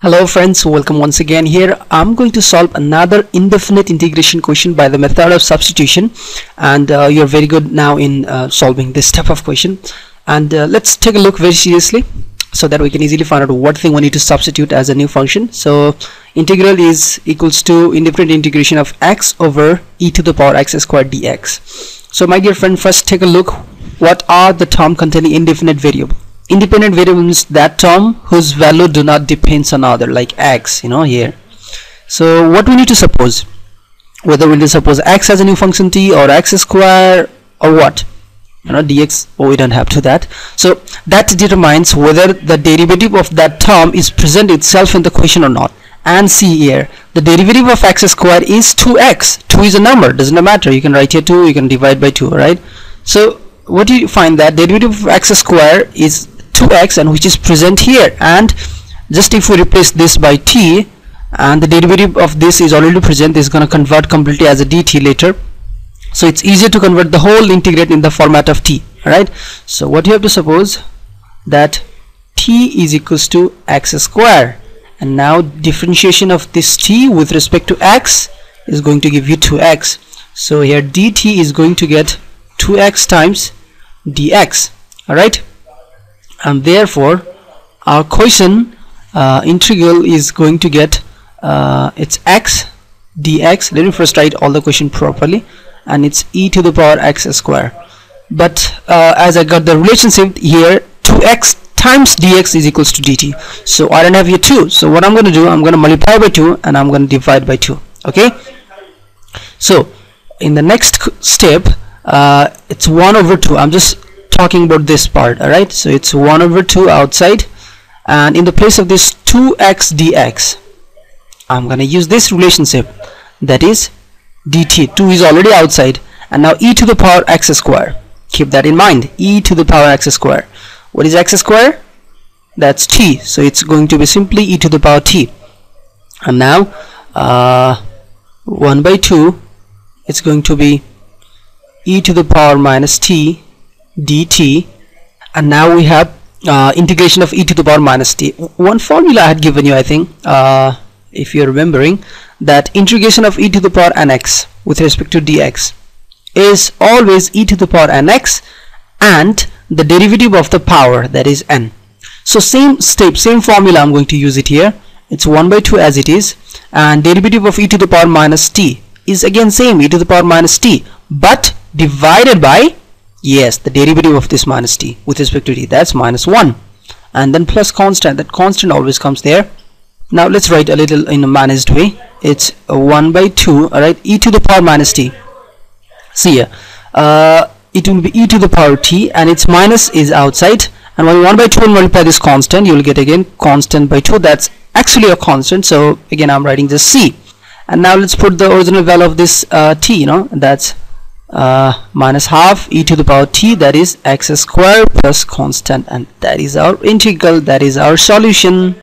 Hello friends, welcome once again. Here I'm going to solve another indefinite integration question by the method of substitution, and you're very good now in solving this type of question. And let's take a look very seriously so that we can easily find out what thing we need to substitute as a new function. So integral is equals to indefinite integration of x over e to the power x squared dx. So my dear friend, first take a look what are the term containing indefinite variable. Independent variable means that term whose value do not depends on other, like x, here. So what we need to suppose, whether we need to suppose x as a new function t or x square or what, dx, we don't have to that. So that determines whether the derivative of that term is present itself in the question or not. And see here, the derivative of x square is 2x. 2 is a number, doesn't matter, you can write here 2, you can divide by 2, right? So what do you find, that derivative of x square is 2x, and which is present here, and just if we replace this by t, and the derivative of this is already present, this is going to convert completely as a dt later. So it's easier to convert the whole integrate in the format of t, right? So what you have to suppose, that t is equals to x square, and now differentiation of this t with respect to x is going to give you 2x. So here dt is going to get 2x times dx, alright? And therefore our question integral is going to get it's x dx. Let me first write all the question properly, and it's e to the power x square. But as I got the relationship here, 2x times dx is equals to dt. So I don't have here 2, so what I'm going to do, I'm going to multiply by 2 and I'm going to divide by 2. Okay, so in the next step, it's 1 over 2. I'm just talking about this part, alright? So it's 1 over 2 outside, and in the place of this 2x dx, I'm gonna use this relationship, that is dt. 2 is already outside, and now e to the power x square. Keep that in mind, e to the power x square. What is x square? That's t, so it's going to be simply e to the power t. And now 1 by 2, it's going to be e to the power minus t dt, and now we have integration of e to the power minus t. One formula I had given you, I think, if you're remembering, that integration of e to the power nx with respect to dx is always e to the power nx and the derivative of the power, that is n. So same step, same formula, I'm going to use it here. It's 1 by 2 as it is, and derivative of e to the power minus t is again same, e to the power minus t, but divided by, yes, the derivative of this minus t with respect to t, that's minus 1, and then plus constant. That constant always comes there. Now let's write a little in a managed way. It's 1 by 2, alright, e to the power minus t. See here, it will be e to the power t, and its minus is outside, and when 1 by 2 will multiply this constant, you will get again constant by 2. That's actually a constant, so again I'm writing just c. And now let's put the original value of this t, that's minus half e to the power t, that is x square plus constant, and that is our integral, that is our solution.